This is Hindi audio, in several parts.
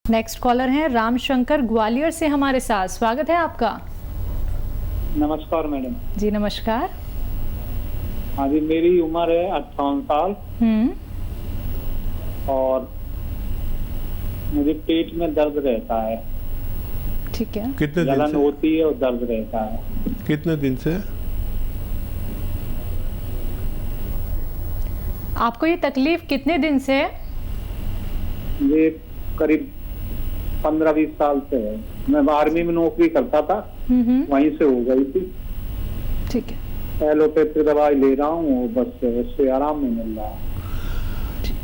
नेक्स्ट कॉलर हैं रामशंकर ग्वालियर से हमारे साथ। स्वागत है आपका। नमस्कार मैडम। जी नमस्कार। हाँ जी, मेरी उम्र है 58 साल और मुझे पेट में दर्द रहता है। ठीक है। कितने दिन जलन से होती है और दर्द रहता है। कितने दिन से? आपको ये तकलीफ कितने दिन से है? ये करीब 15-20 साल से है। मैं आर्मी में नौकरी करता था, वहीं से हो गई थी। ठीक है। एलोपैथी दवाई ले रहा हूँ, बस उससे आराम नहीं मिल रहा।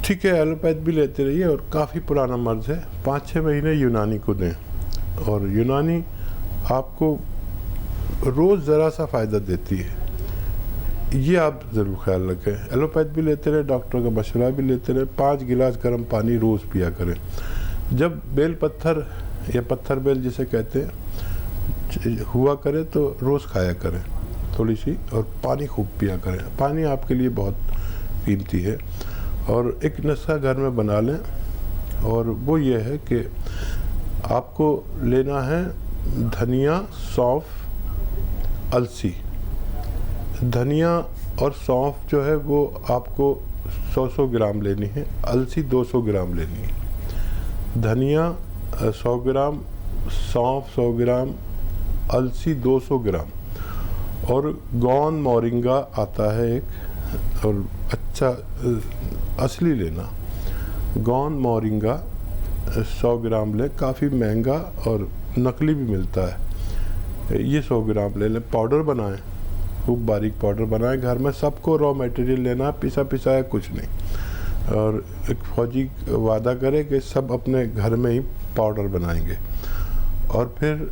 ठीक है, एलोपैथ भी लेते रहिए और काफ़ी पुराना मर्ज है। 5-6 महीने यूनानी को दें और यूनानी आपको रोज़ ज़रा सा फ़ायदा देती है, ये आप ज़रूर ख्याल रखें। एलोपैथ भी लेते रहे, डॉक्टर का मशवरा भी लेते रहे। 5 गिलास गर्म पानी रोज़ पिया करें। जब बेल पत्थर या पत्थर बेल जिसे कहते हैं हुआ करे तो रोज़ खाया करें थोड़ी सी, और पानी खूब पिया करें। पानी आपके लिए बहुत कीमती है। और एक नुस्खा घर में बना लें, और वो ये है कि आपको लेना है धनिया, सौंफ, अलसी। धनिया और सौंफ जो है वो आपको 100 ग्राम लेनी है, अलसी 200 ग्राम लेनी है। धनिया 100 ग्राम, सौंफ 100 ग्राम, अलसी 200 ग्राम, और गौन मोरिंगा आता है एक, और अच्छा असली लेना। गौन मोरिंगा 100 ग्राम लें, काफ़ी महंगा और नकली भी मिलता है। ये 100 ग्राम ले लें। पाउडर बनाएं, खूब बारीक पाउडर बनाएं घर में। सबको रॉ मटेरियल लेना, पिसा पिसाया कुछ नहीं। और एक फौजी वादा करे कि सब अपने घर में ही पाउडर बनाएंगे। और फिर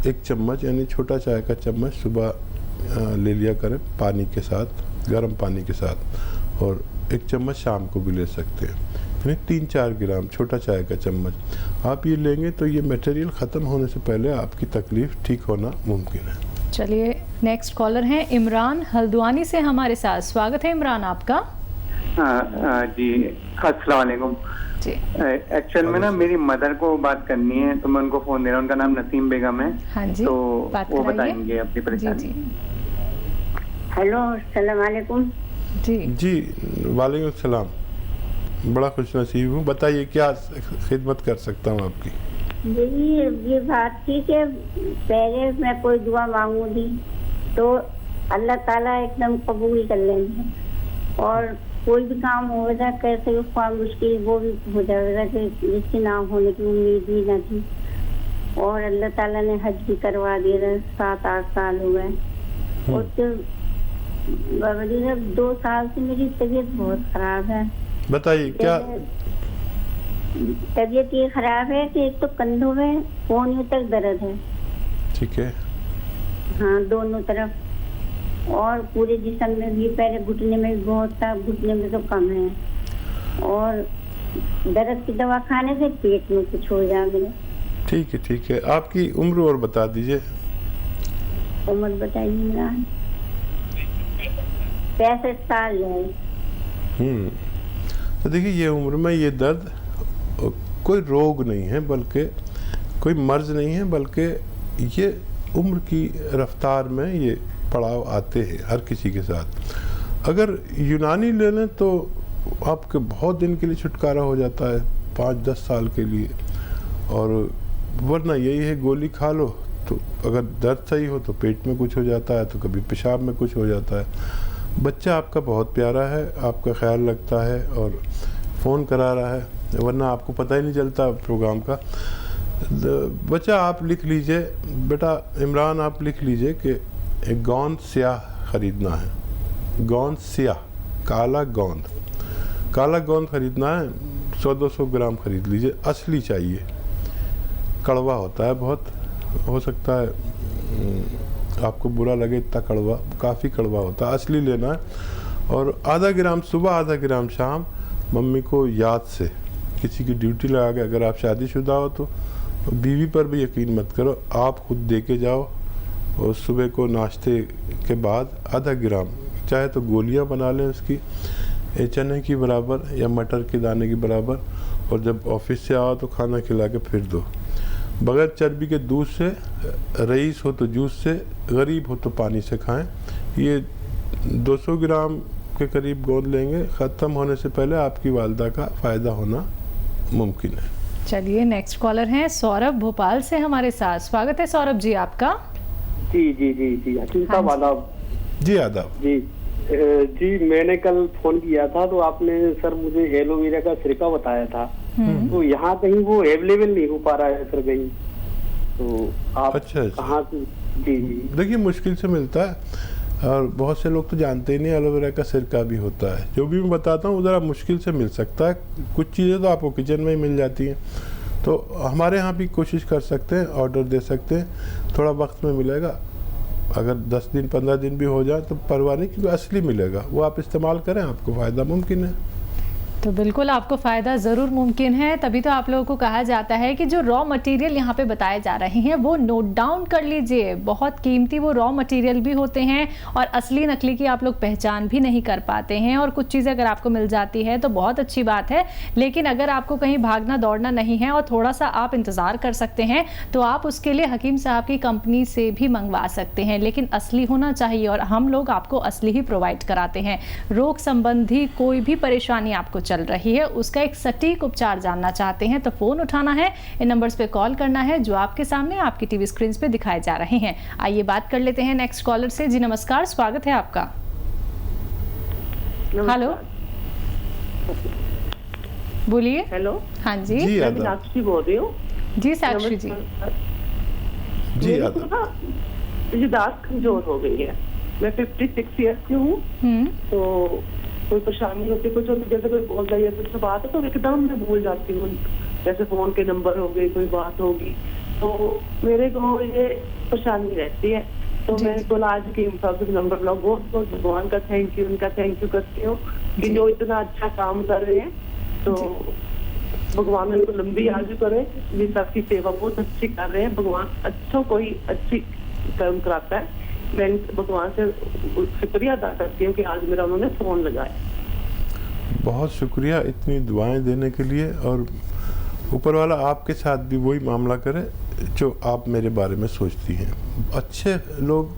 एक चम्मच यानी छोटा चाय का चम्मच सुबह ले लिया करें पानी के साथ, गर्म पानी के साथ। और एक चम्मच शाम को भी ले सकते हैं, यानी 3-4 ग्राम छोटा चाय का चम्मच आप ये लेंगे तो ये मटेरियल ख़त्म होने से पहले आपकी तकलीफ़ ठीक होना मुमकिन है। चलिए, नेक्स्ट कॉलर हैं इमरान हल्द्वानी से हमारे साथ। स्वागत है इमरान आपका। जी अस्सलाम वालेकुम जी। एक्चुअल में ना मेरी मदर को बात करनी है, तो मैं उनको फोन दे रहा हूँ। उनका नाम नसीम बेगम है। हाँ जी, तो वो बताएंगे अपनी परेशानी। जी जी। हेलो, अस्सलाम वालेकुम। जी जी वालेकुम सलाम। बड़ा खुश नसीब हूँ। बताइए क्या खिदमत कर सकता हूँ आपकी? जी ये बात थी कि पहले मैं कोई दुआ मांगू थी तो अल्लाह ताला एकदम कबूल कर लेंगे, और कोई भी काम हो जाए कैसे उसका मुश्किल वो भी हो जाएगा कि जिसकी ना होने की उम्मीद भी न थी। और अल्लाह ताला ने हज भी करवा दिया। 7-8 साल हो गए। और बाबा जी 2 साल से मेरी तबीयत बहुत खराब है। बताइए क्या तबीयत ये खराब है कि एक तो कंधों में कोहनी तक दर्द है। ठीक है। हाँ, दोनों तरफ। और पूरे जिस्म में भी, पहले घुटने में भी बहुत था, घुटने में तो कम है। और दर्द की दवा खाने से पेट में कुछ हो जाए मेरे। ठीक है ठीक है। आपकी उम्र और बता दीजिए। उम्र बताइए मेरा। 65 साल है। तो देखिए, ये उम्र में ये दर्द कोई रोग नहीं है, बल्कि कोई मर्ज नहीं है, बल्कि ये उम्र की रफ्तार में ये पड़ाव आते हैं हर किसी के साथ। अगर यूनानी ले लें तो आपके बहुत दिन के लिए छुटकारा हो जाता है, 5-10 साल के लिए। और वरना यही है, गोली खा लो तो अगर दर्द सही हो तो पेट में कुछ हो जाता है, तो कभी पेशाब में कुछ हो जाता है। बच्चा आपका बहुत प्यारा है, आपका ख्याल रखता है और फ़ोन करा रहा है, वरना आपको पता ही नहीं चलता प्रोग्राम का। बच्चा आप लिख लीजिए, बेटा इमरान आप लिख लीजिए कि एक गोंद स्याह ख़रीदना है। गोंद स्याह, काला गोंद ख़रीदना है। 100-200 ग्राम ख़रीद लीजिए। असली चाहिए, कड़वा होता है बहुत, हो सकता है आपको बुरा लगे इतना कड़वा, काफ़ी कड़वा होता है। असली लेना है। और आधा ग्राम सुबह, आधा ग्राम शाम। मम्मी को याद से किसी की ड्यूटी लगा के, अगर आप शादीशुदा हो तो बीवी पर भी यकीन मत करो, आप खुद दे के जाओ। और सुबह को नाश्ते के बाद आधा ग्राम, चाहे तो गोलियां बना लें उसकी, चने की बराबर या मटर के दाने की बराबर, और जब ऑफिस से आओ तो खाना खिला के फिर दो। बगैर चर्बी के दूध से, रईस हो तो जूस से, गरीब हो तो पानी से खाएं। ये 200 ग्राम के करीब गोंद लेंगे, ख़त्म होने से पहले आपकी वालदा का फ़ायदा होना मुमकिन है। चलिए नेक्स्ट कॉलर हैं सौरभ भोपाल से हमारे साथ। स्वागत है सौरभ जी आपका। जी जी जी जी हकीम साहब आदाब। जी आदाब। जी जी मैंने कल फोन किया था तो आपने सर मुझे एलोवेरा का सिरका बताया था, तो यहाँ कहीं वो अवेलेबल नहीं हो पा रहा है सर कहीं, तो आप अच्छा कहाँ से? जी जी देखिए मुश्किल से मिलता है और बहुत से लोग तो जानते ही नहीं एलोवेरा का सिरका भी होता है। जो भी मैं बताता हूँ ज़रा मुश्किल से मिल सकता है, कुछ चीज़ें तो आपको किचन में ही मिल जाती हैं, तो हमारे यहाँ भी कोशिश कर सकते हैं, ऑर्डर दे सकते हैं, थोड़ा वक्त में मिलेगा। अगर 10 दिन 15 दिन भी हो जाए तो परवाह नहीं, क्योंकि असली मिलेगा, वो आप इस्तेमाल करें, आपको फ़ायदा मुमकिन है। तो बिल्कुल आपको फ़ायदा ज़रूर मुमकिन है, तभी तो आप लोगों को कहा जाता है कि जो रॉ मटेरियल यहाँ पे बताए जा रहे हैं वो नोट डाउन कर लीजिए। बहुत कीमती वो रॉ मटेरियल भी होते हैं और असली नकली की आप लोग पहचान भी नहीं कर पाते हैं। और कुछ चीज़ें अगर आपको मिल जाती है तो बहुत अच्छी बात है, लेकिन अगर आपको कहीं भागना दौड़ना नहीं है और थोड़ा सा आप इंतज़ार कर सकते हैं तो आप उसके लिए हकीम साहब की कंपनी से भी मंगवा सकते हैं, लेकिन असली होना चाहिए और हम लोग आपको असली ही प्रोवाइड कराते हैं। रोग संबंधी कोई भी परेशानी आपको चल रही है, उसका एक सटीक उपचार जानना चाहते हैं तो फोन उठाना है, इन नंबर्स पे कॉल करना है जो आपके सामने आपकी टीवी स्क्रीन पे दिखाए जा रहे हैं। आइए बात कर लेते हैं नेक्स्ट कॉलर से। जी नमस्कार, स्वागत है आपका। हेलो, बोलिए। हेलो, हाँ जी, मैं मीनाक्षी बोल रही हूँ। जी साक्षी जी। जी यादाश्त कमजोर हो गई है, मैं 56 ईयर्स की हूँ, तो कोई परेशानी होती, कुछ होती, जैसे कोई बोल रही है कुछ बात है तो एकदम मैं भूल जाती हूँ, जैसे फोन के नंबर हो गए, कोई बात होगी, तो मेरे को ये परेशानी रहती है। तो मैं तो आज के नंबर ब्लॉग बहुत भगवान का थैंक यू, उनका थैंक यू करती हूँ कि जो इतना अच्छा काम कर रहे हैं, तो भगवान उनको लंबी आयु करे, ये सबकी सेवा बहुत अच्छी कर रहे हैं। भगवान अच्छा कोई अच्छी कर्म कराता है, मैं भगवान से शुक्रिया अदा करती हूँ कि आज मेरा उन्होंने फोन लगाया। बहुत शुक्रिया इतनी दुआएं देने के लिए, और ऊपर वाला आपके साथ भी वही मामला करे जो आप मेरे बारे में सोचती हैं। अच्छे लोग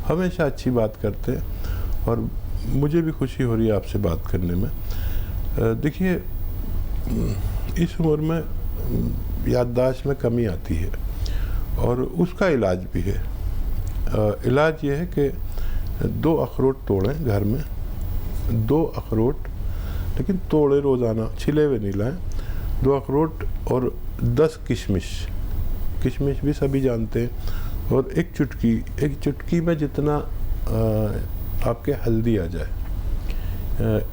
हमेशा अच्छी बात करते हैं और मुझे भी खुशी हो रही है आपसे बात करने में। देखिए इस उम्र में याददाश्त में कमी आती है और उसका इलाज भी है। इलाज ये है कि 2 अखरोट तोड़ें घर में, 2 अखरोट, लेकिन तोड़े रोज़ाना, छिले हुए नहीं लाएं। 2 अखरोट और 10 किशमिश, किशमिश भी सभी जानते हैं, और एक चुटकी में जितना आपके हल्दी आ जाए,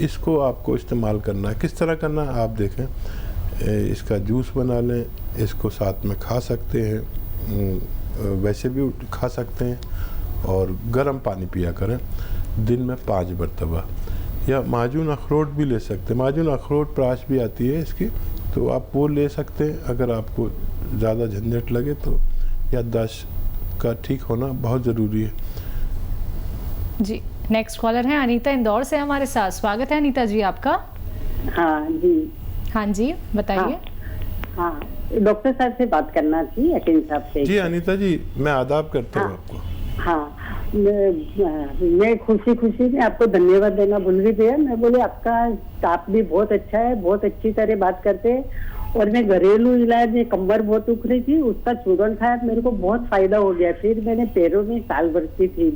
इसको आपको इस्तेमाल करना है। किस तरह करना है आप देखें, इसका जूस बना लें, इसको साथ में खा सकते हैं, वैसे भी खा सकते हैं, और गर्म पानी पिया करें दिन में 5 मरतबा, या माजून अखरोट भी ले सकते हैं। माजून अखरोट प्राश भी आती है इसकी, तो आप वो ले सकते हैं अगर आपको ज़्यादा झंझट लगे तो। याददाश्त का ठीक होना बहुत ज़रूरी है। जी नेक्स्ट कॉलर है अनीता इंदौर से हमारे साथ। स्वागत है अनीता जी आपका। हाँ जी। हाँ जी बताइए। हाँ डॉक्टर साहब से बात करना थी, हकीम साहब से। जी अनीता जी, मैं आदाब करता हूँ आपको। हाँ मैं खुशी में आपको धन्यवाद देना भूल गई थी। मैं बोले आपका स्टाफ भी बहुत अच्छा है, बहुत अच्छी तरह बात करते हैं, और मैं घरेलू इलाज में कमर बहुत दुख रही थी, उसका चूर्ण खाया, मेरे को बहुत फायदा हो गया। फिर मैंने पैरों में साल भरती थी,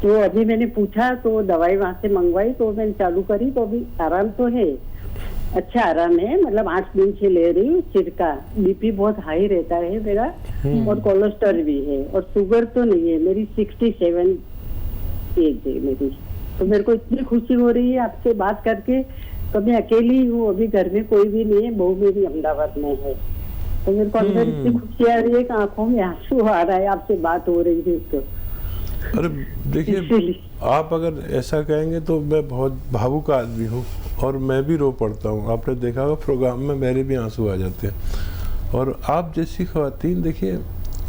तो अभी मैंने पूछा तो दवाई वहां से मंगवाई, तो मैंने चालू करी, तो अभी आराम तो है, अच्छा आराम है, मतलब 8 दिन से ले रही हूँ। सिरका, बीपी बहुत हाई रहता है मेरा, और कोलेस्ट्रॉल भी है, और शुगर तो नहीं है, मेरी 67 एज है मेरी। तो मेरे को इतनी खुशी हो रही है आपसे बात करके, तो मैं अकेली हूँ, अभी घर में कोई भी नहीं है, बहू मेरी अहमदाबाद में है, तो मेरे को अंदर इतनी खुशी आ रही है कि आंखों में आंसू आ रहा है, आपसे बात हो रही है तो। अरे देखिए, आप अगर ऐसा कहेंगे तो मैं बहुत भावुक आदमी हूँ और मैं भी रो पड़ता हूँ। आपने देखा होगा प्रोग्राम में मेरे भी आंसू आ जाते हैं। और आप जैसी ख़वातीन, देखिए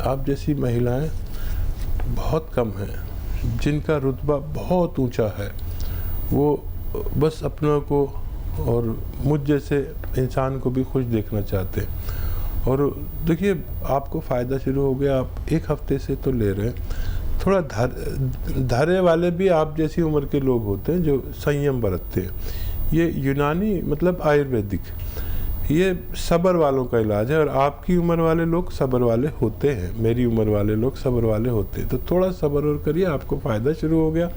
आप जैसी महिलाएं बहुत कम हैं जिनका रुतबा बहुत ऊंचा है। वो बस अपनों को और मुझ जैसे इंसान को भी खुश देखना चाहते हैं। और देखिए, आपको फ़ायदा शुरू हो गया, आप 1 हफ्ते से तो ले रहे हैं। थोड़ा धैर्य वाले भी आप जैसी उम्र के लोग होते हैं जो संयम बरतते हैं। ये यूनानी मतलब आयुर्वेदिक, ये सब्र वालों का इलाज है, और आपकी उम्र वाले लोग सब्र वाले होते हैं, मेरी उम्र वाले लोग सब्र वाले होते हैं। तो थोड़ा सब्र और करिए, आपको फ़ायदा शुरू हो गया।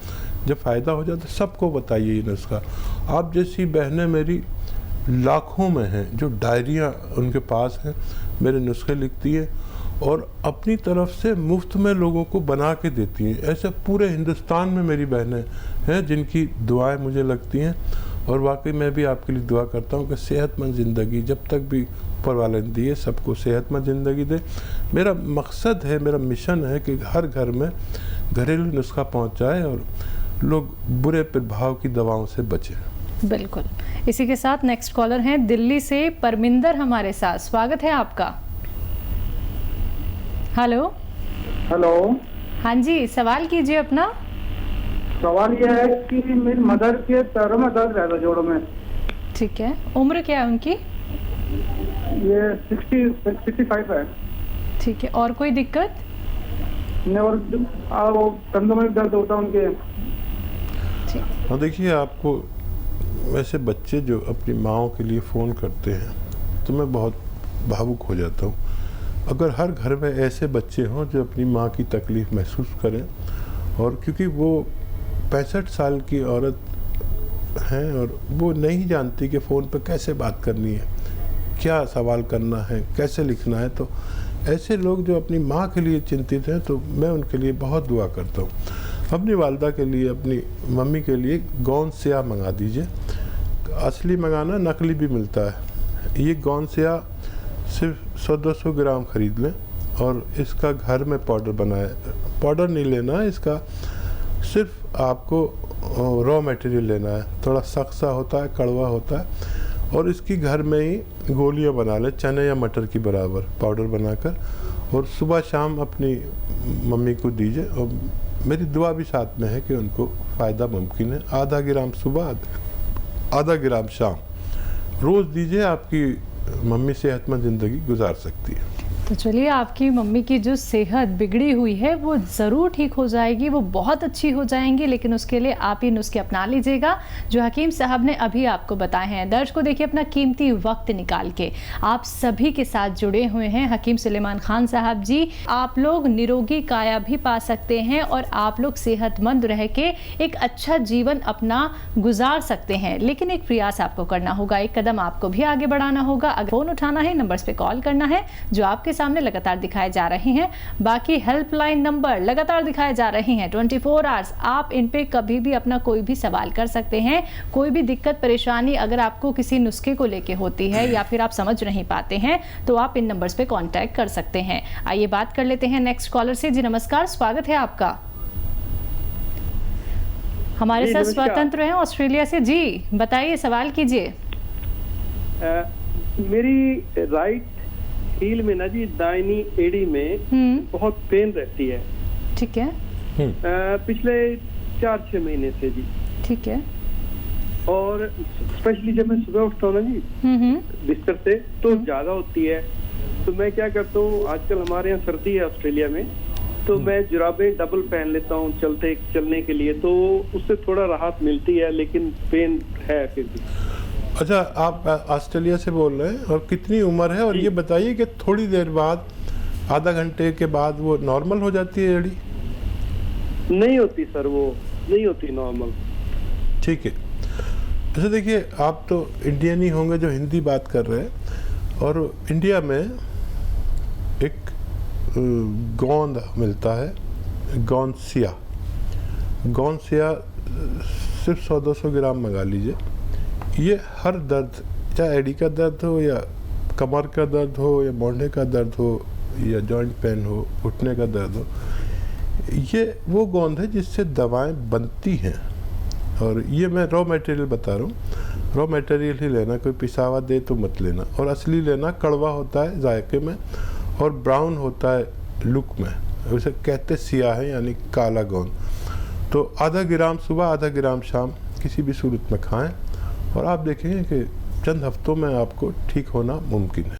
जब फ़ायदा हो जाए तो सबको बताइए ये नुस्खा। आप जैसी बहनें मेरी लाखों में हैं जो डायरियाँ उनके पास हैं, मेरे नुस्खे लिखती हैं और अपनी तरफ से मुफ्त में लोगों को बना के देती हैं। ऐसे पूरे हिंदुस्तान में मेरी बहनें हैं जिनकी दुआएं मुझे लगती हैं। और वाकई मैं भी आपके लिए दुआ करता हूँ कि सेहतमंद ज़िंदगी जब तक भी ऊपर वाले ने दिए, सबको सेहतमंद ज़िंदगी दे। मेरा मकसद है, मेरा मिशन है कि हर घर में घरेलू नुस्खा पहुँच जाए और लोग बुरे प्रभाव की दवाओं से बचें। बिल्कुल। इसी के साथ नेक्स्ट कॉलर हैं दिल्ली से परमिंदर हमारे साथ। स्वागत है आपका। हेलो। हेलो। हाँ जी, सवाल कीजिए अपना। सवाल यह है कि मेरी मदर के पैरों में दर्द रहता है, जोड़ों में। ठीक है, उम्र क्या है उनकी? ये 65 है। ठीक है, और कोई दिक्कत? नहीं, और वो कंधों में दर्द होता है उनके। हाँ, देखिए, आपको वैसे बच्चे जो अपनी माँओं के लिए फ़ोन करते हैं तो मैं बहुत भावुक हो जाता हूँ। अगर हर घर में ऐसे बच्चे हों जो अपनी माँ की तकलीफ़ महसूस करें, और क्योंकि वो 65 साल की औरत हैं और वो नहीं जानती कि फ़ोन पर कैसे बात करनी है, क्या सवाल करना है, कैसे लिखना है, तो ऐसे लोग जो अपनी माँ के लिए चिंतित हैं तो मैं उनके लिए बहुत दुआ करता हूँ। अपनी वालदा के लिए, अपनी मम्मी के लिए गोंद स्याह मंगा दीजिए। असली मंगाना, नकली भी मिलता है। ये गोंद स्याह सिर्फ 100-200 ग्राम ख़रीद लें और इसका घर में पाउडर बनाए। पाउडर नहीं लेना है, इसका सिर्फ आपको रॉ मटेरियल लेना है। थोड़ा सख्त सा होता है, कड़वा होता है, और इसकी घर में ही गोलियां बना लें, चने या मटर की बराबर पाउडर बनाकर, और सुबह शाम अपनी मम्मी को दीजिए। और मेरी दुआ भी साथ में है कि उनको फ़ायदा मुमकिन है। आधा ग्राम सुबह, आधा ग्राम शाम रोज़ दीजिए, आपकी मम्मी सेहतमंद ज़िंदगी गुजार सकती है। तो चलिए, आपकी मम्मी की जो सेहत बिगड़ी हुई है वो ज़रूर ठीक हो जाएगी, वो बहुत अच्छी हो जाएंगी। लेकिन उसके लिए आप ये नुस्खे अपना लीजिएगा जो हकीम साहब ने अभी आपको बताए हैं। दर्ज को देखिए, अपना कीमती वक्त निकाल के आप सभी के साथ जुड़े हुए हैं हकीम सुलेमान खान साहब जी। आप लोग निरोगी काया भी पा सकते हैं और आप लोग सेहतमंद रह के एक अच्छा जीवन अपना गुजार सकते हैं। लेकिन एक प्रयास आपको करना होगा, एक कदम आपको भी आगे बढ़ाना होगा। अगर फ़ोन उठाना है, नंबर्स पे कॉल करना है जो आपके सामने लगातार दिखाए जा रहे हैं। बाकी हेल्पलाइन नंबर लगातार दिखाए जा रहे हैं 24 आवर्स। आप इन पे कभी भी अपना कोई भी सवाल कर सकते हैं। कोई भी दिक्कत परेशानी अगर आपको किसी नुस्खे को लेके होती है या फिर आप समझ नहीं पाते हैं तो आप इन नंबर्स पे कांटेक्ट कर सकते हैं। आइए बात कर लेते हैं नेक्स्ट कॉलर से। जी नमस्कार, स्वागत है आपका। हमारे साथ स्वतंत्र हैं ऑस्ट्रेलिया से। जी बताइए, सवाल कीजिए। मेरी राइट हील में ना जी, दाहिनी एड़ी में बहुत पेन रहती है। ठीक है। पिछले 4-6 महीने से जी। ठीक है। और स्पेशली जब मैं सुबह उठता हूँ ना जी बिस्तर से, तो ज्यादा होती है। तो मैं क्या करता हूँ, आजकल हमारे यहाँ सर्दी है ऑस्ट्रेलिया में, तो मैं जुराबें डबल पहन लेता हूँ चलने के लिए, तो उससे थोड़ा राहत मिलती है, लेकिन पेन है फिर भी। अच्छा, आप ऑस्ट्रेलिया से बोल रहे हैं, और कितनी उम्र है? और ये बताइए कि थोड़ी देर बाद, आधा घंटे के बाद वो नॉर्मल हो जाती है एड़ी? नहीं होती सर, वो नहीं होती नॉर्मल। ठीक है। अच्छा देखिए, आप तो इंडियन ही होंगे जो हिंदी बात कर रहे हैं, और इंडिया में एक गोंद मिलता है, गोंद स्याह सिर्फ 100-200 ग्राम मंगा लीजिए। ये हर दर्द, चाहे एड़ी का दर्द हो या कमर का दर्द हो या मोढ़े का दर्द हो या जॉइंट पेन हो, घुटने का दर्द हो, ये वो गोंद है जिससे दवाएं बनती हैं। और ये मैं रॉ मटेरियल बता रहा हूँ, रॉ मटेरियल ही लेना, कोई पिसावा दे तो मत लेना। और असली लेना, कड़वा होता है जायके में और ब्राउन होता है लुक में, उसे कहते सियाह है, यानी काला गोंद। तो आधा ग्राम सुबह, आधा ग्राम शाम किसी भी सूरत में खाएं और आप देखेंगे कि चंद हफ्तों में आपको ठीक होना मुमकिन है।